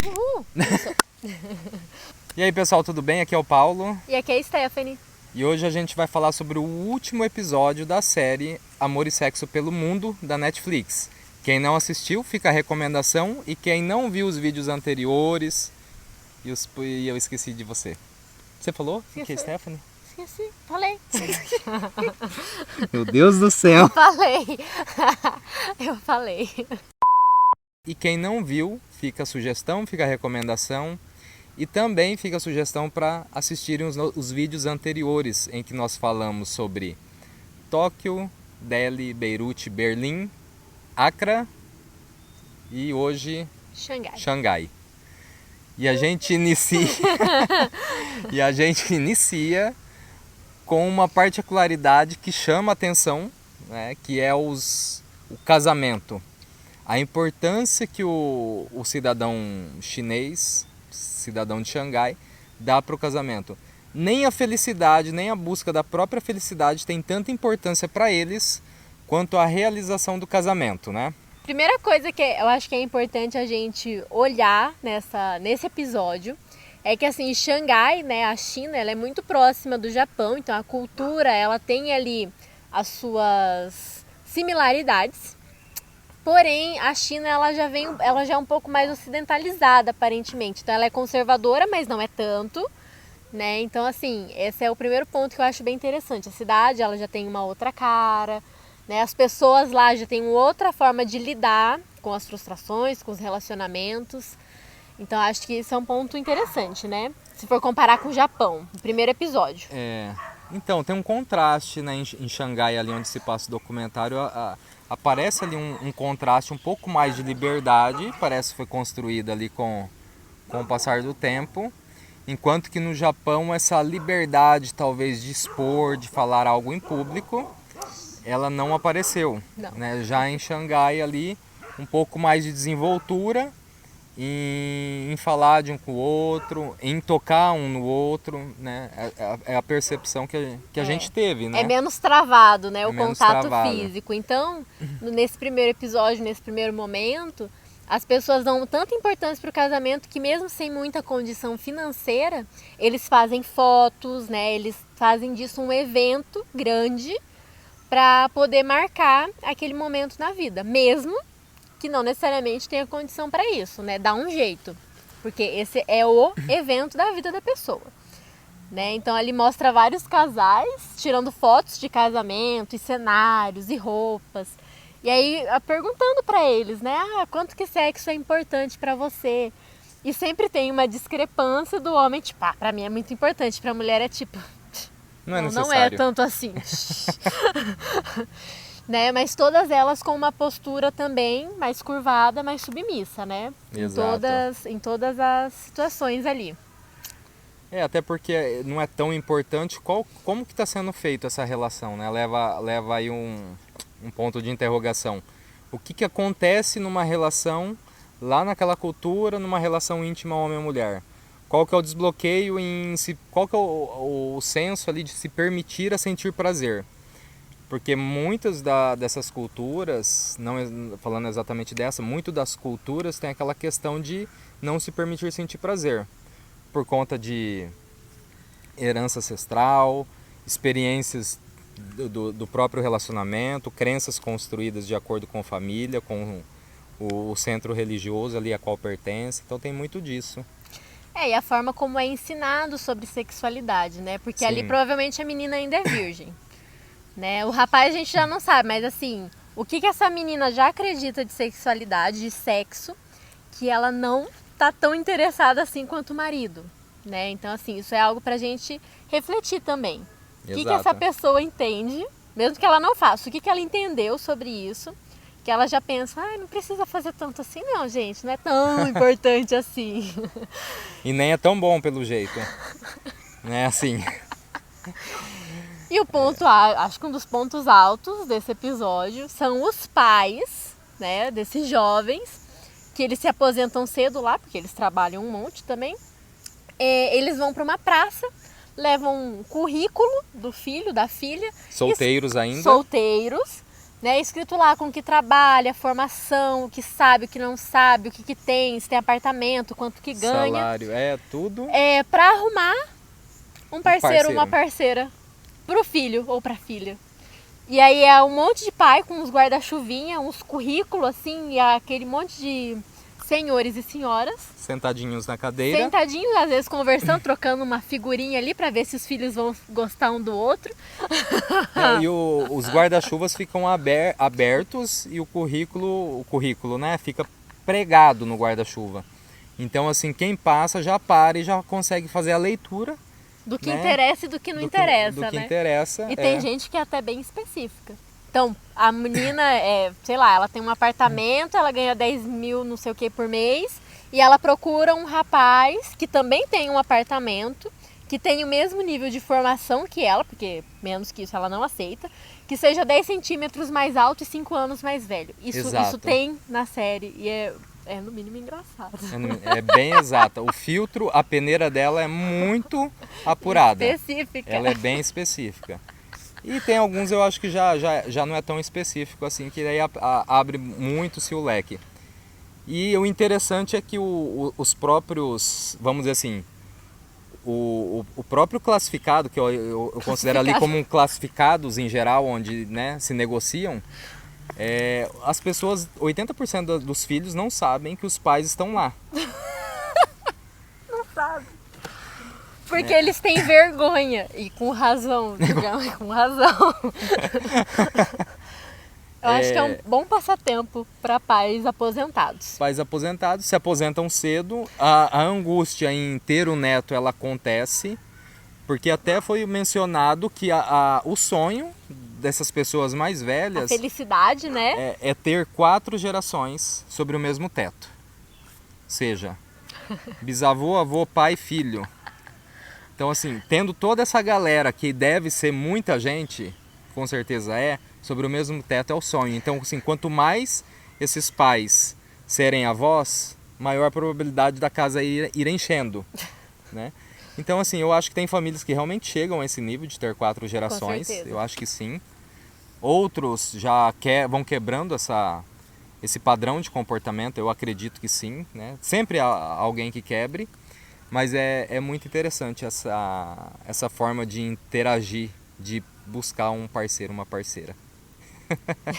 Uhul! E aí pessoal, tudo bem? Aqui é o Paulo. E aqui é a Stephanie. E hoje a gente vai falar sobre o último episódio da série Amor e Sexo pelo Mundo, da Netflix. Quem não assistiu, fica a recomendação. E quem não viu os vídeos anteriores, e eu esqueci de você. Você falou? Que é Stephanie? Esqueci, falei. Meu Deus do céu! Falei. Eu falei. E quem não viu, fica a sugestão, fica a recomendação. E também fica a sugestão para assistirem os vídeos anteriores, em que nós falamos sobre Tóquio, Delhi, Beirute, Berlim, Accra e hoje Xangai. E a gente inicia com uma particularidade que chama a atenção, né, que é o casamento. A importância que o cidadão chinês, cidadão de Xangai, dá para o casamento. Nem a felicidade, nem a busca da própria felicidade tem tanta importância para eles quanto a realização do casamento, né? Primeira coisa que eu acho que é importante a gente olhar nesse episódio é que, assim, Xangai, né, a China, ela é muito próxima do Japão, então a cultura, ela tem ali as suas similaridades. Porém, a China ela já é um pouco mais ocidentalizada, aparentemente. Então ela é conservadora, mas não é tanto, né? Então, assim, esse é o primeiro ponto que eu acho bem interessante. A cidade, ela já tem uma outra cara, né? As pessoas lá já têm outra forma de lidar com as frustrações, com os relacionamentos. Então, acho que isso é um ponto interessante, né? Se for comparar com o Japão, o primeiro episódio. Então, tem um contraste, né, em Xangai, ali onde se passa o documentário, aparece ali um contraste um pouco mais de liberdade, parece que foi construída ali com o passar do tempo, enquanto que no Japão essa liberdade talvez de expor, de falar algo em público, ela não apareceu. Não. Né? Já em Xangai ali, um pouco mais de desenvoltura, em falar de um com o outro, em tocar um no outro, né? É a percepção que a gente teve, né? É menos travado, né? O contato travado. físico. Então, nesse primeiro episódio, nesse primeiro momento, as pessoas dão tanta importância para o casamento que mesmo sem muita condição financeira, eles fazem fotos, né? Eles fazem disso um evento grande para poder marcar aquele momento na vida, mesmo que não necessariamente tenha condição para isso, né? Dá um jeito, porque esse é o evento da vida da pessoa, né? Então ali mostra vários casais tirando fotos de casamento, e cenários e roupas, e aí perguntando para eles, né? Quanto que sexo é importante para você? E sempre tem uma discrepância do homem, tipo, para mim é muito importante, para a mulher é tipo, não é tanto assim. Né? Mas todas elas com uma postura também mais curvada, mais submissa, né? Exato. Em todas as situações ali. Até porque não é tão importante como que está sendo feita essa relação, né? Leva aí um ponto de interrogação. O que acontece numa relação, lá naquela cultura, numa relação íntima homem-mulher? Qual que é o desbloqueio qual que é o senso ali de se permitir a sentir prazer? Porque muitas dessas culturas, não falando exatamente dessa, muitas das culturas tem aquela questão de não se permitir sentir prazer. Por conta de herança ancestral, experiências do próprio relacionamento, crenças construídas de acordo com a família, com o centro religioso ali a qual pertence. Então tem muito disso. E a forma como é ensinado sobre sexualidade, né? Porque Sim. Ali provavelmente a menina ainda é virgem. Né? O rapaz a gente já não sabe, mas assim, o que essa menina já acredita de sexualidade, de sexo, que ela não tá tão interessada assim quanto o marido, né? Então assim, isso é algo pra gente refletir também. Exato. O que essa pessoa entende, mesmo que ela não faça, o que ela entendeu sobre isso, que ela já pensa, não precisa fazer tanto assim não, gente, não é tão importante assim. E nem é tão bom pelo jeito, né? Assim... E o ponto, acho que um dos pontos altos desse episódio são os pais, né, desses jovens, que eles se aposentam cedo lá, porque eles trabalham um monte também. Eles vão para uma praça, levam um currículo do filho, da filha. Solteiros ainda. Solteiros. né? Escrito lá com o que trabalha, formação, o que sabe, o que não sabe, o que tem, se tem apartamento, quanto que ganha. Salário, tudo. Pra arrumar um parceiro ou uma parceira pro filho ou pra filha. E aí é um monte de pai com uns guarda-chuvinha, uns currículos assim, e aquele monte de senhores e senhoras. Sentadinhos na cadeira. Sentadinhos, às vezes conversando, trocando uma figurinha ali pra ver se os filhos vão gostar um do outro. E os guarda-chuvas ficam abertos e o currículo, né, fica pregado no guarda-chuva. Então, assim, quem passa já para e já consegue fazer a leitura. Do que interessa e do que não interessa, do que né? interessa. E tem gente que é até bem específica. Então, a menina, sei lá, ela tem um apartamento, ela ganha 10 mil não sei o que por mês, e ela procura um rapaz que também tem um apartamento, que tem o mesmo nível de formação que ela, porque menos que isso ela não aceita, que seja 10 centímetros mais alto e 5 anos mais velho. Isso tem na série e é no mínimo engraçado. É bem exata. O filtro, a peneira dela é muito apurada. Específica. Ela é bem específica. E tem alguns eu acho que já não é tão específico assim, que daí abre muito-se o leque. E o interessante é que os próprios, vamos dizer assim, o próprio classificado, que eu considero ali como classificados em geral, onde, né, se negociam, as pessoas, 80% dos filhos não sabem que os pais estão lá. Não sabe. Porque eles têm vergonha. E com razão, digamos, com razão. Eu acho que é um bom passatempo para pais aposentados. Pais aposentados se aposentam cedo. A angústia em ter o neto, ela acontece. Porque até foi mencionado que o sonho dessas pessoas mais velhas... A felicidade, né? É ter 4 gerações sobre o mesmo teto. Ou seja, bisavô, avô, pai, filho. Então, assim, tendo toda essa galera, que deve ser muita gente, com certeza sobre o mesmo teto é o sonho. Então, assim, quanto mais esses pais serem avós, maior a probabilidade da casa ir enchendo, né? Então, assim, eu acho que tem famílias que realmente chegam a esse nível de ter 4 gerações. Com certeza. Eu acho que sim. Outros já vão quebrando esse padrão de comportamento, eu acredito que sim, né? Sempre há alguém que quebre, mas é muito interessante essa forma de interagir, de buscar um parceiro, uma parceira.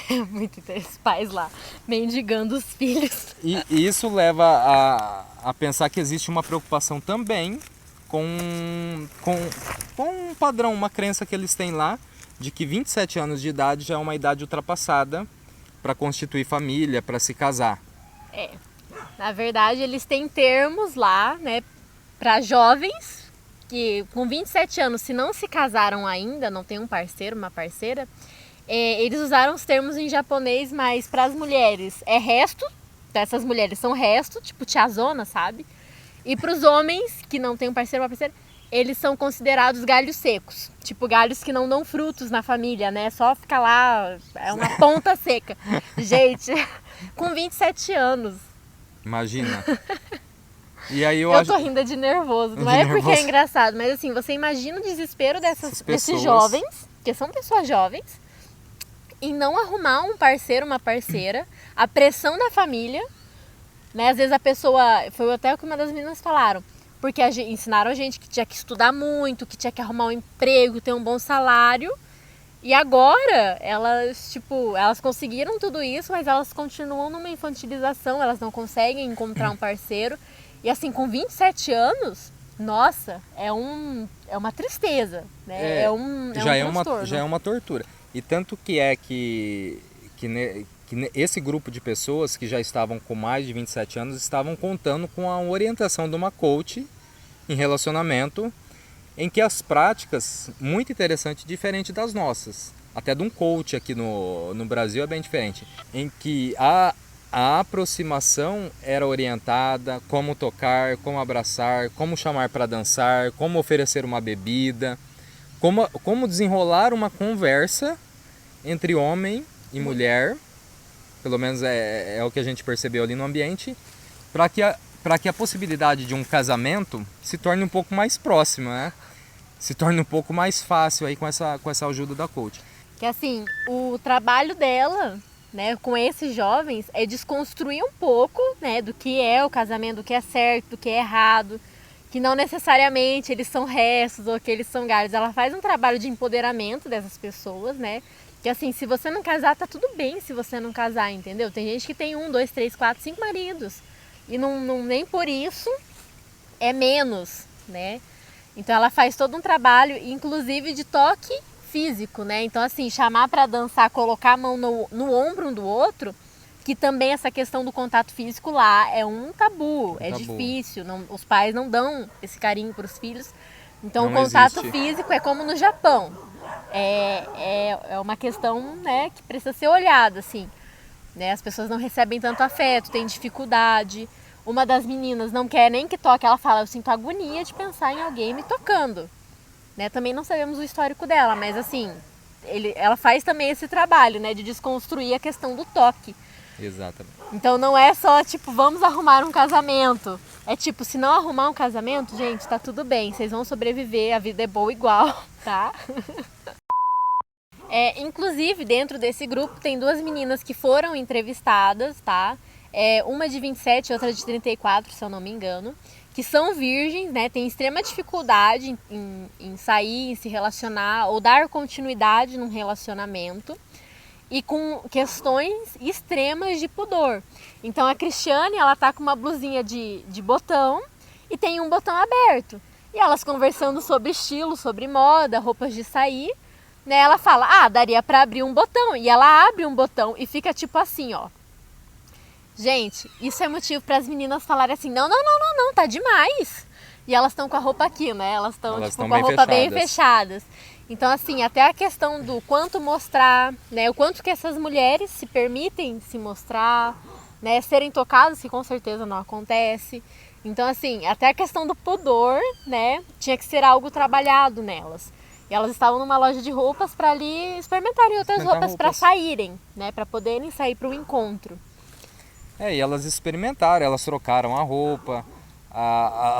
É muito interessante, os pais lá mendigando os filhos. E isso leva a pensar que existe uma preocupação também com um padrão, uma crença que eles têm lá, de que 27 anos de idade já é uma idade ultrapassada para constituir família, para se casar. Na verdade, eles têm termos lá, né, para jovens que com 27 anos, se não se casaram ainda, não tem um parceiro, uma parceira, eles usaram os termos em japonês, mas para as mulheres é resto, então essas mulheres são resto, tipo tiazona, sabe? E para os homens que não tem um parceiro, uma parceira, eles são considerados galhos secos, tipo galhos que não dão frutos na família, né? Só fica lá, é uma ponta seca. Gente, com 27 anos. Imagina. E aí eu tô rindo de nervoso, não é porque é engraçado, mas assim, você imagina o desespero desses jovens, que são pessoas jovens, em não arrumar um parceiro, uma parceira, a pressão da família, né? Às vezes a pessoa, foi até o que uma das meninas falaram, porque ensinaram a gente que tinha que estudar muito, que tinha que arrumar um emprego, ter um bom salário. E agora, elas conseguiram tudo isso, mas elas continuam numa infantilização, elas não conseguem encontrar um parceiro. E assim, com 27 anos, nossa, é uma tristeza, né? Já é uma tortura. E tanto que esse grupo de pessoas que já estavam com mais de 27 anos estavam contando com a orientação de uma coach em relacionamento, em que as práticas, muito interessante, diferente das nossas, até de um coach aqui no Brasil é bem diferente, em que a aproximação era orientada, como tocar, como abraçar, como chamar para dançar, como oferecer uma bebida, como desenrolar uma conversa entre homem e mulher, pelo menos é o que a gente percebeu ali no ambiente, para que a possibilidade de um casamento se torne um pouco mais próxima, né? Se torne um pouco mais fácil aí com essa ajuda da coach. Que assim, o trabalho dela, né, com esses jovens é desconstruir um pouco, né, do que é o casamento, do que é certo, do que é errado, que não necessariamente eles são restos ou que eles são galhos. Ela faz um trabalho de empoderamento dessas pessoas, né? Que assim, se você não casar, tá tudo bem se você não casar, entendeu? Tem gente que tem 1, 2, 3, 4, 5 maridos e nem por isso é menos, né? Então ela faz todo um trabalho, inclusive de toque físico, né? Então assim, chamar para dançar, colocar a mão no ombro um do outro, que também essa questão do contato físico lá é um tabu, é difícil, os pais não dão esse carinho para os filhos. Então o contato físico é como no Japão, é uma questão, né, que precisa ser olhada, assim, né? As pessoas não recebem tanto afeto, têm dificuldade. Uma das meninas não quer nem que toque, ela fala, eu sinto agonia de pensar em alguém me tocando, né? Também não sabemos o histórico dela, mas assim, ela faz também esse trabalho, né, de desconstruir a questão do toque. Exatamente. Então não é só tipo, vamos arrumar um casamento. É tipo, se não arrumar um casamento, gente, tá tudo bem, vocês vão sobreviver, a vida é boa igual, tá? Inclusive, dentro desse grupo tem 2 meninas que foram entrevistadas, tá? Uma de 27 e outra de 34, se eu não me engano, que são virgens, né? Tem extrema dificuldade em sair, em se relacionar ou dar continuidade num relacionamento e com questões extremas de pudor. Então a Cristiane, ela tá com uma blusinha de botão e tem um botão aberto. E elas conversando sobre estilo, sobre moda, roupas de sair, né? Ela fala, daria pra abrir um botão. E ela abre um botão e fica tipo assim, ó. Gente, isso é motivo para as meninas falarem assim, não, tá demais. E elas estão com a roupa aqui, né? Elas estão tipo, com a roupa bem fechadas. Então, assim, até a questão do quanto mostrar, né? O quanto que essas mulheres se permitem se mostrar, né? Serem tocadas, que com certeza não acontece. Então, assim, até a questão do pudor, né? Tinha que ser algo trabalhado nelas. E elas estavam numa loja de roupas para ali experimentarem outras roupas para saírem, né? Para poderem sair para o encontro. E elas experimentaram, elas trocaram a roupa,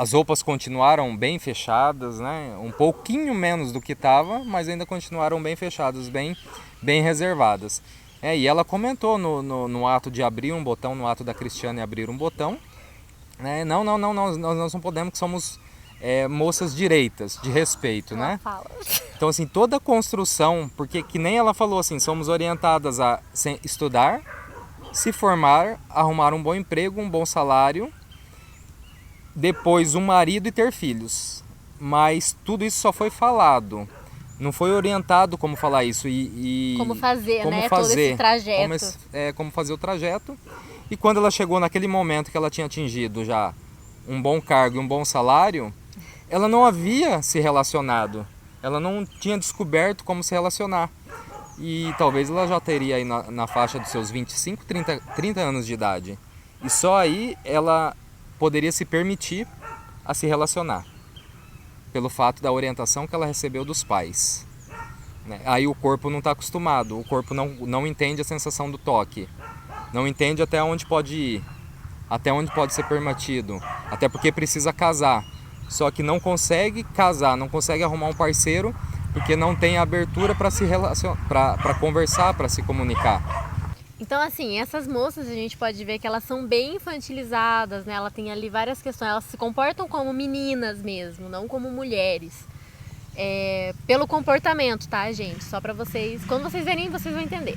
as roupas continuaram bem fechadas, né? Um pouquinho menos do que estava, mas ainda continuaram bem fechadas, bem reservadas. E ela comentou no ato de abrir um botão, no ato da Cristiane abrir um botão, né? Nós não podemos, que somos moças direitas, de respeito, né? Então assim, toda a construção, porque que nem ela falou assim, somos orientadas a estudar, se formar, arrumar um bom emprego, um bom salário, depois um marido e ter filhos. Mas tudo isso só foi falado. Não foi orientado como falar isso como fazer, como né? fazer, todo esse trajeto. Como fazer o trajeto. E quando ela chegou naquele momento que ela tinha atingido já um bom cargo e um bom salário, ela não havia se relacionado. Ela não tinha descoberto como se relacionar. E talvez ela já teria aí na faixa dos seus 25, 30 anos de idade. E só aí ela poderia se permitir a se relacionar. Pelo fato da orientação que ela recebeu dos pais. Aí o corpo não está acostumado, o corpo não entende a sensação do toque. Não entende até onde pode ir, até onde pode ser permitido. Até porque precisa casar. Só que não consegue casar, não consegue arrumar um parceiro porque não tem abertura para se relacionar, para conversar, para se comunicar. Então, assim, essas moças a gente pode ver que elas são bem infantilizadas, né? Ela tem ali várias questões, elas se comportam como meninas mesmo, não como mulheres. Pelo comportamento, tá, gente? Só para vocês, quando vocês verem, vocês vão entender.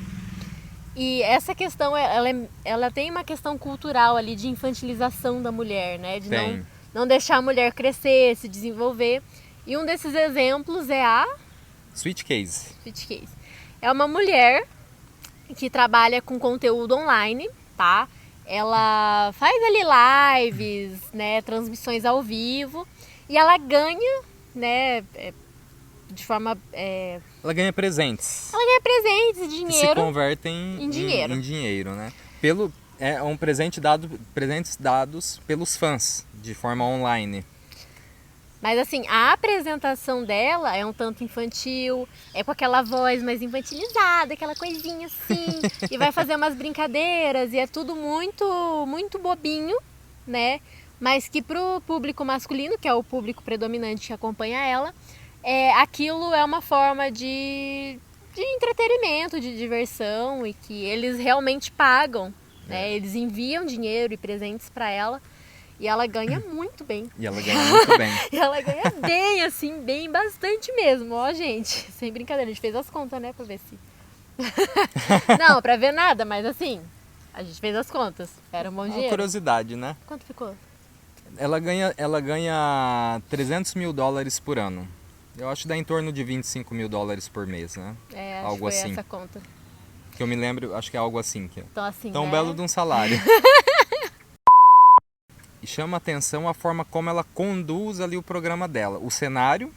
E essa questão, ela tem uma questão cultural ali de infantilização da mulher, né? De não deixar a mulher crescer, se desenvolver. E um desses exemplos é a Sweet Case. É uma mulher que trabalha com conteúdo online, tá? Ela faz ali lives, né, transmissões ao vivo, e ela ganha, né, de forma... Ela ganha presentes. E dinheiro. Que se convertem em dinheiro. Em dinheiro, né? É um presentes dados pelos fãs, de forma online. Mas assim, a apresentação dela é um tanto infantil, é com aquela voz mais infantilizada, aquela coisinha assim, e vai fazer umas brincadeiras, e é tudo muito, muito bobinho, né? Mas que pro público masculino, que é o público predominante que acompanha ela, aquilo é uma forma de de entretenimento, de diversão, e que eles realmente pagam, né? Eles enviam dinheiro e presentes para ela. E ela ganha muito bem. E ela ganha muito bem. E ela ganha bem, assim, bem bastante mesmo, ó, gente. Sem brincadeira, a gente fez as contas, né, pra ver se... Não, pra ver nada, mas assim, a gente fez as contas. Era um bom dinheiro. Uma curiosidade, né? Quanto ficou? Ela ganha $300 mil por ano. Eu acho que dá em torno de $25 mil por mês, né? É, acho algo que foi assim. essa conta. Que eu me lembro, acho que é algo assim. Então, assim, Tão né? belo de um salário. E chama atenção a forma como ela conduz ali o programa dela. O cenário,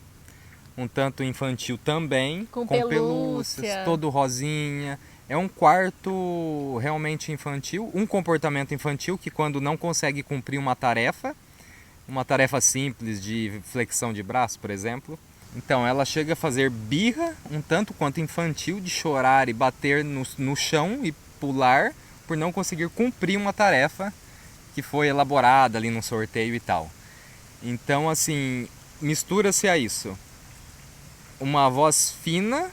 um tanto infantil também, Com pelúcias, pelúcia. todo rosinha. É um quarto realmente infantil, um comportamento infantil que quando não consegue cumprir uma tarefa simples de flexão de braço, por exemplo. Então ela chega a fazer birra, um tanto quanto infantil, de chorar e bater no chão e pular por não conseguir cumprir uma tarefa que foi elaborada ali no sorteio e tal. Então, assim, mistura-se a isso uma voz fina,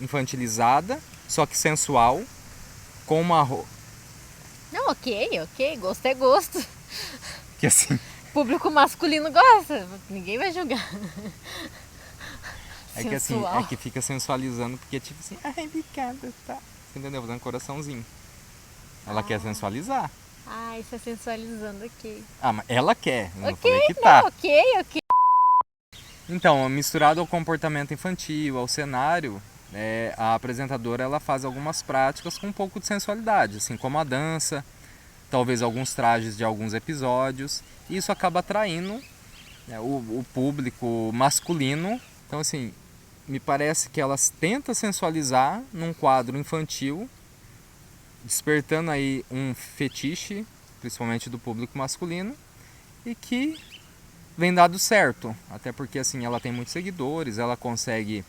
infantilizada, só que sensual, com uma... Não, ok, gosto é gosto. Que assim... Público masculino gosta, ninguém vai julgar. É que assim, é que fica sensualizando, porque tipo assim, ai, obrigada, tá? Você entendeu? Fazendo coraçãozinho. Ela quer sensualizar. Ah, isso é sensualizando, ok. Ah, mas ela quer, não Ok, falei que tá. não, ok. Então, misturado ao comportamento infantil, ao cenário, a apresentadora ela faz algumas práticas com um pouco de sensualidade, assim como a dança, talvez alguns trajes de alguns episódios, e isso acaba atraindo, né, o público masculino. Então, assim, me parece que elas tentam sensualizar num quadro infantil, despertando aí um fetiche, principalmente do público masculino, e que vem dado certo, até porque assim ela tem muitos seguidores, ela consegue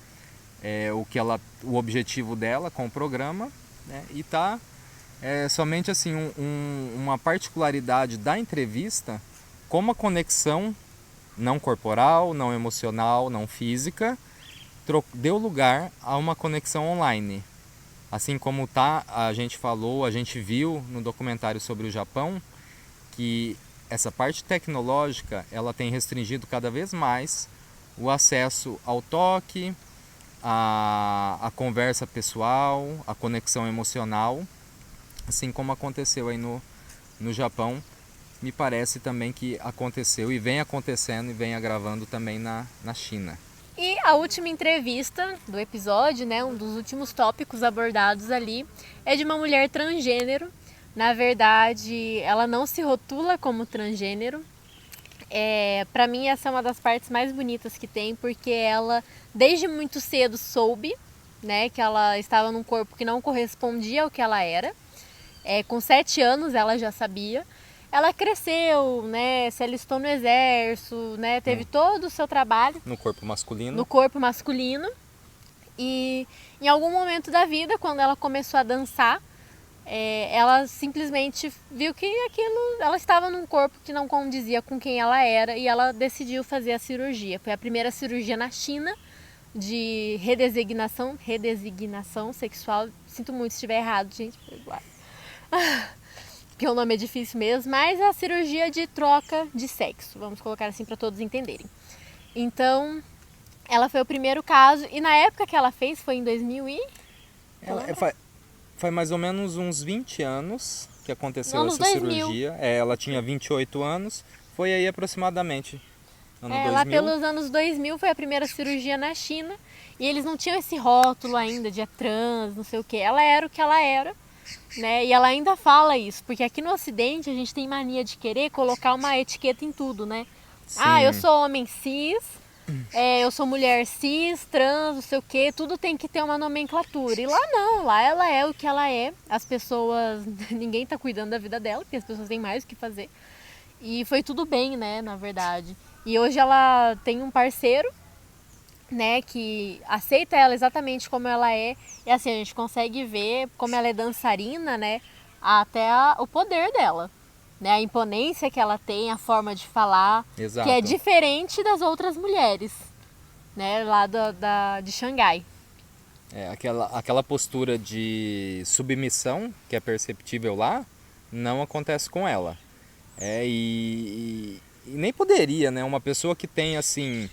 o objetivo dela com o programa, né, e tá somente assim uma particularidade da entrevista, como a conexão não corporal, não emocional, não física, deu lugar a uma conexão online. Assim como a gente viu no documentário sobre o Japão, que essa parte tecnológica ela tem restringido cada vez mais o acesso ao toque, a conversa pessoal, a conexão emocional, assim como aconteceu aí no Japão. Me parece também que aconteceu e vem acontecendo e vem agravando também na China. E a última entrevista do episódio, né, um dos últimos tópicos abordados ali, é de uma mulher transgênero. Na verdade, ela não se rotula como transgênero. Para mim, essa é uma das partes mais bonitas que tem, porque ela, desde muito cedo, soube, né, que ela estava num corpo que não correspondia ao que ela era. Com 7 anos, ela já sabia. Ela cresceu, né, se alistou no exército, né, teve todo o seu trabalho no corpo masculino. E em algum momento da vida, quando ela começou a dançar, ela simplesmente viu que ela estava num corpo que não condizia com quem ela era, e ela decidiu fazer a cirurgia. Foi a primeira cirurgia na China de redesignação sexual. Sinto muito se estiver errado, gente, perdoar. Porque o nome é difícil mesmo, mas a cirurgia de troca de sexo, vamos colocar assim para todos entenderem. Então, ela foi o primeiro caso, e na época que ela fez, foi em 2000 e... Foi mais ou menos uns 20 anos que aconteceu Anos essa 2000. cirurgia. Ela tinha 28 anos, foi aí aproximadamente ano 2000. Lá pelos anos 2000 foi a primeira cirurgia na China, e eles não tinham esse rótulo ainda de trans, não sei o que. Ela era o que ela era, né? E ela ainda fala isso, porque aqui no Ocidente a gente tem mania de querer colocar uma etiqueta em tudo, né? Sim. Ah, eu sou homem cis, eu sou mulher cis, trans, não sei o que, tudo tem que ter uma nomenclatura. E lá não, lá ela é o que ela é. As pessoas, ninguém tá cuidando da vida dela, porque as pessoas têm mais o que fazer. E foi tudo bem, né, na verdade. E hoje ela tem um parceiro, né, que aceita ela exatamente como ela é. E assim, a gente consegue ver como ela é dançarina, né, até o poder dela, né, a imponência que ela tem, a forma de falar. Exato. Que é diferente das outras mulheres, né, lá de Xangai. Aquela postura de submissão que é perceptível lá, não acontece com ela. E nem poderia, né? Uma pessoa que tem assim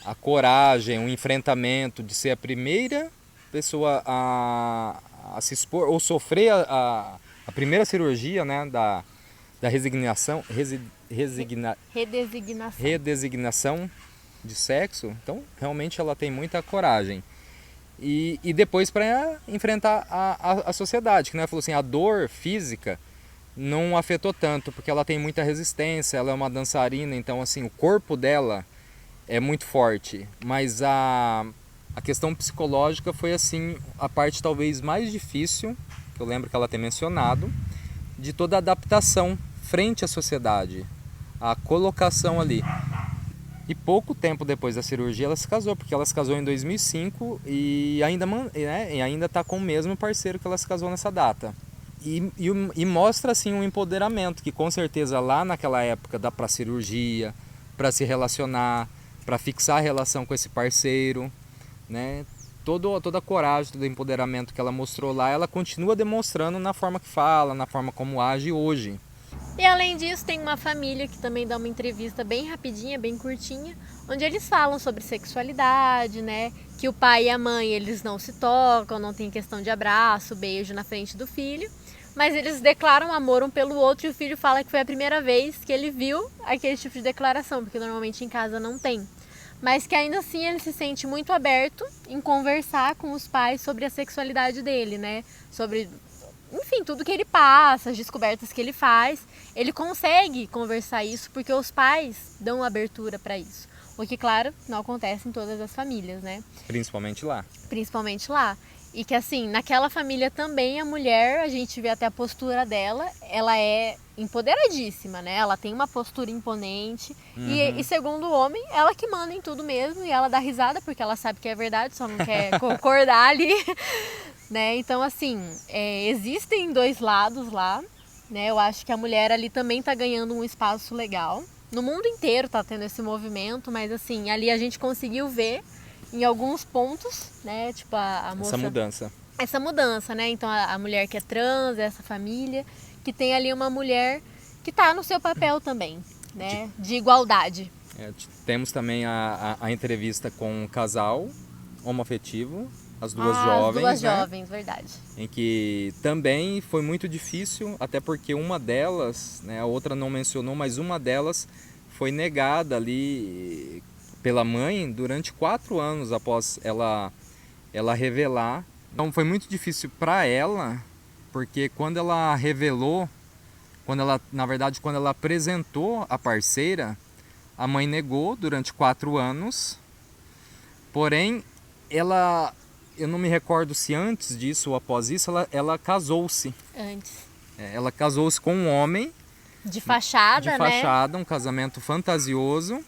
a coragem, o enfrentamento de ser a primeira pessoa a se expor ou sofrer a primeira cirurgia, né? Da resignação, Redesignação. redesignação de sexo. Então, realmente ela tem muita coragem. E depois para enfrentar a sociedade, que, né, falou assim, a dor física não afetou tanto, porque ela tem muita resistência, ela é uma dançarina, então assim, o corpo dela é muito forte. Mas a questão psicológica foi assim, a parte talvez mais difícil, que eu lembro que ela tem mencionado, de toda a adaptação frente à sociedade, a colocação ali. E pouco tempo depois da cirurgia ela se casou, porque ela se casou em 2005 e ainda está com o mesmo parceiro que ela se casou nessa data. E mostra assim um empoderamento que com certeza lá naquela época dá para cirurgia, para se relacionar, para fixar a relação com esse parceiro, né? Toda a coragem, todo o empoderamento que ela mostrou lá, ela continua demonstrando na forma que fala, na forma como age hoje. E além disso, tem uma família que também dá uma entrevista bem rapidinha, bem curtinha, onde eles falam sobre sexualidade, né? Que o pai e a mãe, eles não se tocam, não tem questão de abraço, beijo na frente do filho, mas eles declaram amor um pelo outro e o filho fala que foi a primeira vez que ele viu aquele tipo de declaração, porque normalmente em casa não tem. Mas que ainda assim ele se sente muito aberto em conversar com os pais sobre a sexualidade dele, né? Sobre, enfim, tudo que ele passa, as descobertas que ele faz. Ele consegue conversar isso porque os pais dão abertura para isso. O que, claro, não acontece em todas as famílias, né? Principalmente lá. Principalmente lá. E que, assim, naquela família também a mulher, a gente vê até a postura dela, ela é empoderadíssima, né? Ela tem uma postura imponente. E segundo o homem, ela que manda em tudo mesmo. E ela dá risada porque ela sabe que é verdade, só não quer concordar ali. Né? Então, assim, existem dois lados lá. Né? Eu acho que a mulher ali também está ganhando um espaço legal. No mundo inteiro está tendo esse movimento, mas assim, ali a gente conseguiu ver em alguns pontos, né? Tipo a moça... Essa mudança, né? Então a mulher que é trans, essa família, que tem ali uma mulher que está no seu papel também, né? De igualdade. Temos também a entrevista com um casal homoafetivo, as duas jovens, verdade. Em que também foi muito difícil, até porque uma delas, né, a outra não mencionou, mas uma delas foi negada ali pela mãe durante 4 anos após ela revelar. Então foi muito difícil para ela, porque quando ela revelou, quando ela apresentou a parceira, a mãe negou durante 4 anos, porém eu não me recordo se antes disso ou após isso, ela casou-se. Antes. Ela casou-se com um homem. De fachada, né? De fachada, um casamento fantasioso.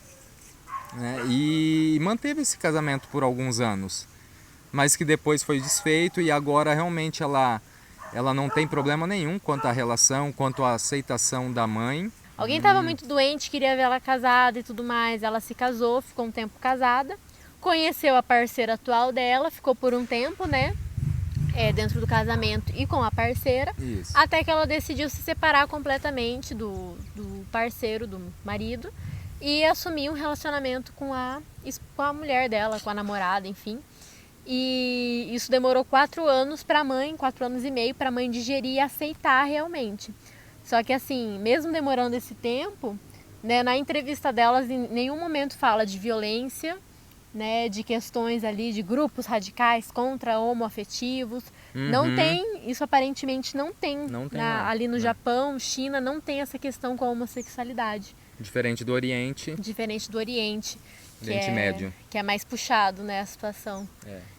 Né? E manteve esse casamento por alguns anos. Mas que depois foi desfeito e agora realmente ela não tem problema nenhum quanto à relação, quanto à aceitação da mãe. Alguém estava muito doente, queria ver ela casada e tudo mais. Ela se casou, ficou um tempo casada. Conheceu a parceira atual dela, ficou por um tempo, né? Dentro do casamento e com a parceira. Isso. Até que ela decidiu se separar completamente do parceiro, do marido. E assumir um relacionamento com a mulher dela, com a namorada, enfim. E isso demorou 4 anos para a mãe, 4 anos e meio para a mãe digerir e aceitar realmente. Só que assim, mesmo demorando esse tempo, né, na entrevista delas em nenhum momento fala de violência, né, de questões ali de grupos radicais contra homoafetivos. Não tem, isso aparentemente não tem, ali no Japão, China, não tem essa questão com a homossexualidade. Diferente do Oriente. Oriente Médio. Que é mais puxado, né, a situação.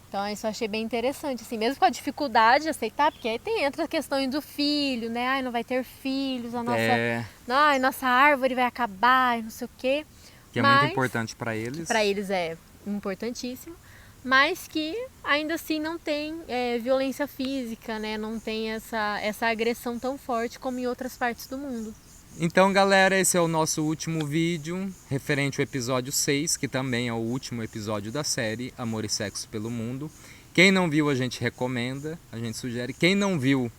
Então isso eu achei bem interessante, assim, mesmo com a dificuldade de aceitar, porque aí entra a questão do filho, né, ai, não vai ter filhos, nossa árvore vai acabar, não sei o quê. Que é muito importante para eles. Para eles é importantíssimo, mas que ainda assim não tem violência física, né, não tem essa agressão tão forte como em outras partes do mundo. Então, galera, esse é o nosso último vídeo, referente ao episódio 6, que também é o último episódio da série Amor e Sexo pelo Mundo, Quem não viu, a gente recomenda, a gente sugere. Quem não viu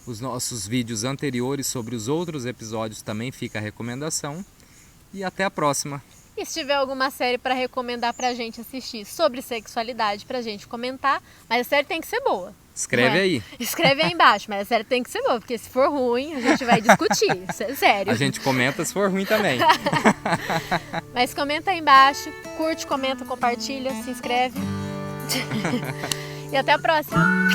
os nossos vídeos anteriores sobre os outros episódios, também fica a recomendação. E até a próxima. E se tiver alguma série para recomendar pra gente assistir sobre sexualidade pra gente comentar, mas a série tem que ser boa. Escreve aí. Escreve aí embaixo, mas a série tem que ser boa, porque se for ruim, a gente vai discutir. Isso é sério. A gente comenta se for ruim também. Mas comenta aí embaixo, curte, comenta, compartilha, se inscreve. E até a próxima.